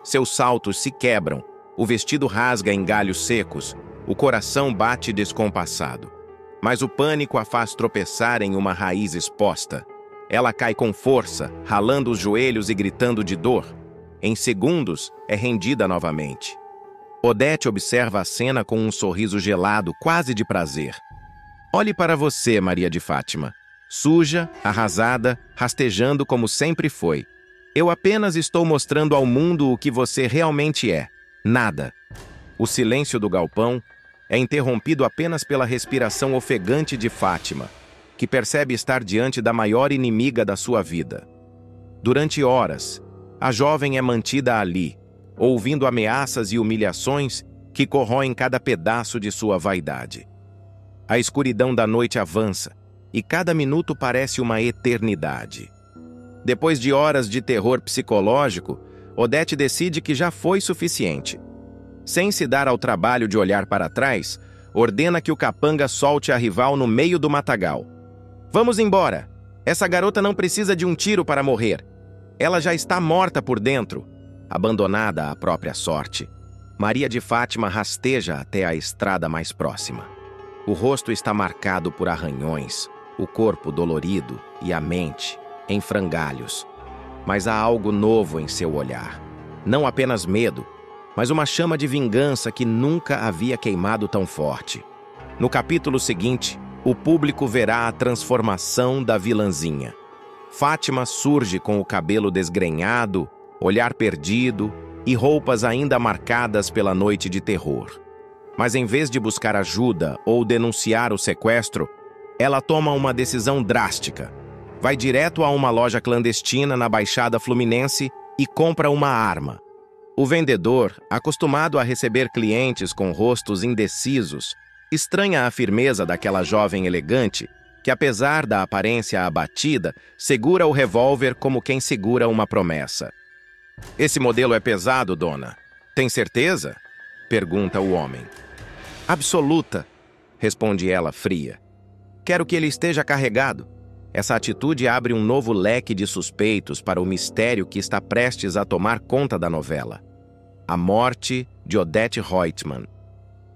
Seus saltos se quebram, o vestido rasga em galhos secos, o coração bate descompassado. Mas o pânico a faz tropeçar em uma raiz exposta. Ela cai com força, ralando os joelhos e gritando de dor. Em segundos, é rendida novamente. Odete observa a cena com um sorriso gelado, quase de prazer. Olhe para você, Maria de Fátima. Suja, arrasada, rastejando como sempre foi. Eu apenas estou mostrando ao mundo o que você realmente é. Nada. O silêncio do galpão é interrompido apenas pela respiração ofegante de Fátima, que percebe estar diante da maior inimiga da sua vida. Durante horas, a jovem é mantida ali, ouvindo ameaças e humilhações que corroem cada pedaço de sua vaidade. A escuridão da noite avança, e cada minuto parece uma eternidade. Depois de horas de terror psicológico, Odete decide que já foi suficiente. Sem se dar ao trabalho de olhar para trás, ordena que o capanga solte a rival no meio do matagal. Vamos embora! Essa garota não precisa de um tiro para morrer. Ela já está morta por dentro, abandonada à própria sorte. Maria de Fátima rasteja até a estrada mais próxima. O rosto está marcado por arranhões, o corpo dolorido e a mente em frangalhos. Mas há algo novo em seu olhar. Não apenas medo, mas uma chama de vingança que nunca havia queimado tão forte. No capítulo seguinte, o público verá a transformação da vilãzinha. Fátima surge com o cabelo desgrenhado, olhar perdido e roupas ainda marcadas pela noite de terror. Mas em vez de buscar ajuda ou denunciar o sequestro, ela toma uma decisão drástica. Vai direto a uma loja clandestina na Baixada Fluminense e compra uma arma. O vendedor, acostumado a receber clientes com rostos indecisos, estranha a firmeza daquela jovem elegante que, apesar da aparência abatida, segura o revólver como quem segura uma promessa. "Esse modelo é pesado, dona. Tem certeza?" pergunta o homem. "Absoluta", responde ela fria. "Quero que ele esteja carregado." Essa atitude abre um novo leque de suspeitos para o mistério que está prestes a tomar conta da novela. A morte de Odete Roitman.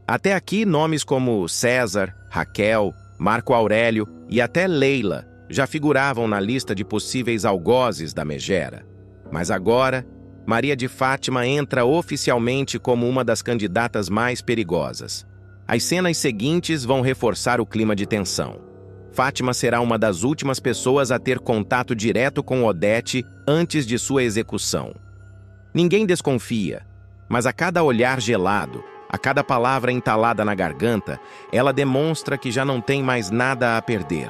Até aqui, nomes como César, Raquel, Marco Aurélio e até Leila já figuravam na lista de possíveis algozes da megera. Mas agora, Maria de Fátima entra oficialmente como uma das candidatas mais perigosas. As cenas seguintes vão reforçar o clima de tensão. Fátima será uma das últimas pessoas a ter contato direto com Odete antes de sua execução. Ninguém desconfia, mas a cada olhar gelado, a cada palavra entalada na garganta, ela demonstra que já não tem mais nada a perder.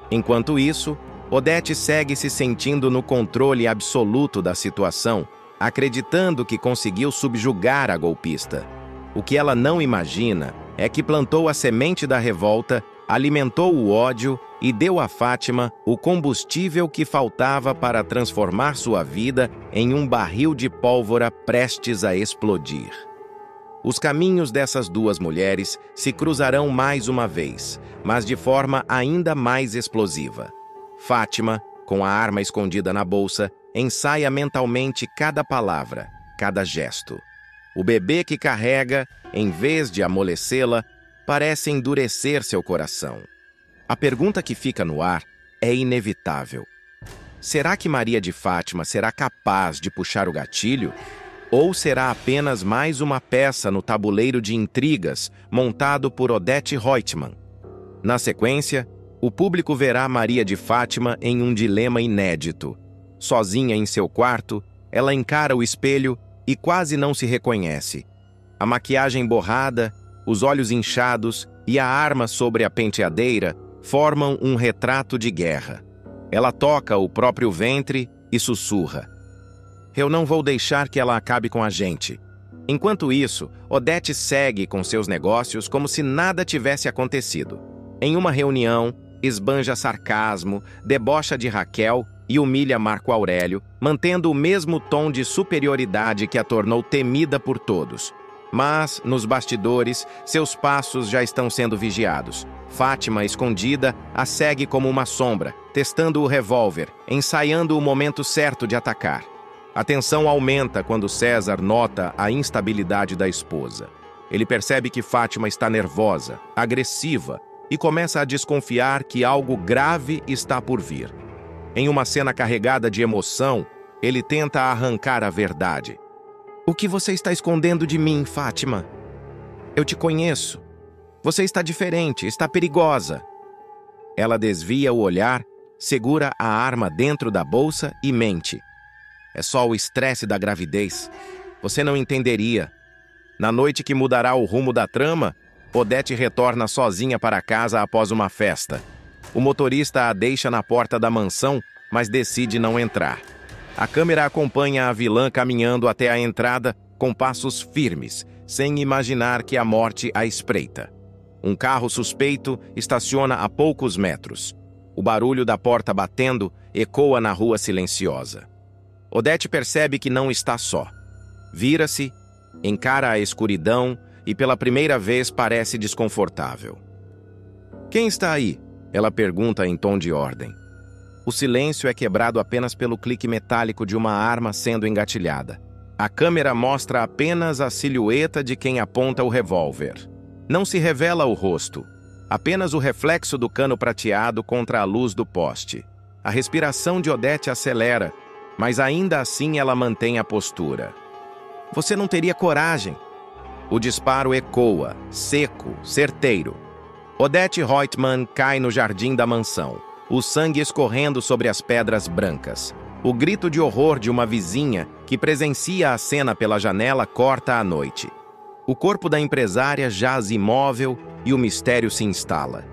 Enquanto isso, Odete segue se sentindo no controle absoluto da situação, acreditando que conseguiu subjugar a golpista. O que ela não imagina é que plantou a semente da revolta, alimentou o ódio e deu a Fátima o combustível que faltava para transformar sua vida em um barril de pólvora prestes a explodir. Os caminhos dessas duas mulheres se cruzarão mais uma vez, mas de forma ainda mais explosiva. Fátima, com a arma escondida na bolsa, ensaia mentalmente cada palavra, cada gesto. O bebê que carrega, em vez de amolecê-la, parece endurecer seu coração. A pergunta que fica no ar é inevitável. Será que Maria de Fátima será capaz de puxar o gatilho? Ou será apenas mais uma peça no tabuleiro de intrigas montado por Odete Roitman? Na sequência, o público verá Maria de Fátima em um dilema inédito. Sozinha em seu quarto, ela encara o espelho e quase não se reconhece. A maquiagem borrada, os olhos inchados e a arma sobre a penteadeira formam um retrato de guerra. Ela toca o próprio ventre e sussurra: "Eu não vou deixar que ela acabe com a gente." Enquanto isso, Odete segue com seus negócios como se nada tivesse acontecido. Em uma reunião, esbanja sarcasmo, debocha de Raquel e humilha Marco Aurélio, mantendo o mesmo tom de superioridade que a tornou temida por todos. Mas, nos bastidores, seus passos já estão sendo vigiados. Fátima, escondida, a segue como uma sombra, testando o revólver, ensaiando o momento certo de atacar. A tensão aumenta quando César nota a instabilidade da esposa. Ele percebe que Fátima está nervosa, agressiva, e começa a desconfiar que algo grave está por vir. Em uma cena carregada de emoção, ele tenta arrancar a verdade. "O que você está escondendo de mim, Fátima? Eu te conheço. Você está diferente, está perigosa." Ela desvia o olhar, segura a arma dentro da bolsa e mente. "É só o estresse da gravidez. Você não entenderia." Na noite que mudará o rumo da trama, Odete retorna sozinha para casa após uma festa. O motorista a deixa na porta da mansão, mas decide não entrar. A câmera acompanha a vilã caminhando até a entrada com passos firmes, sem imaginar que a morte a espreita. Um carro suspeito estaciona a poucos metros. O barulho da porta batendo ecoa na rua silenciosa. Odete percebe que não está só. Vira-se, encara a escuridão e pela primeira vez parece desconfortável. "Quem está aí?" ela pergunta em tom de ordem. O silêncio é quebrado apenas pelo clique metálico de uma arma sendo engatilhada. A câmera mostra apenas a silhueta de quem aponta o revólver. Não se revela o rosto, apenas o reflexo do cano prateado contra a luz do poste. A respiração de Odete acelera, mas ainda assim ela mantém a postura. "Você não teria coragem." O disparo ecoa, seco, certeiro. Odete Roitman cai no jardim da mansão, o sangue escorrendo sobre as pedras brancas. O grito de horror de uma vizinha que presencia a cena pela janela corta a noite. O corpo da empresária jaz imóvel e o mistério se instala.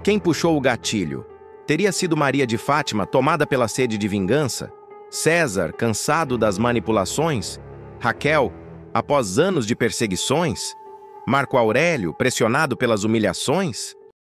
Quem puxou o gatilho? Teria sido Maria de Fátima, tomada pela sede de vingança? César, cansado das manipulações? Raquel, após anos de perseguições? Marco Aurélio, pressionado pelas humilhações?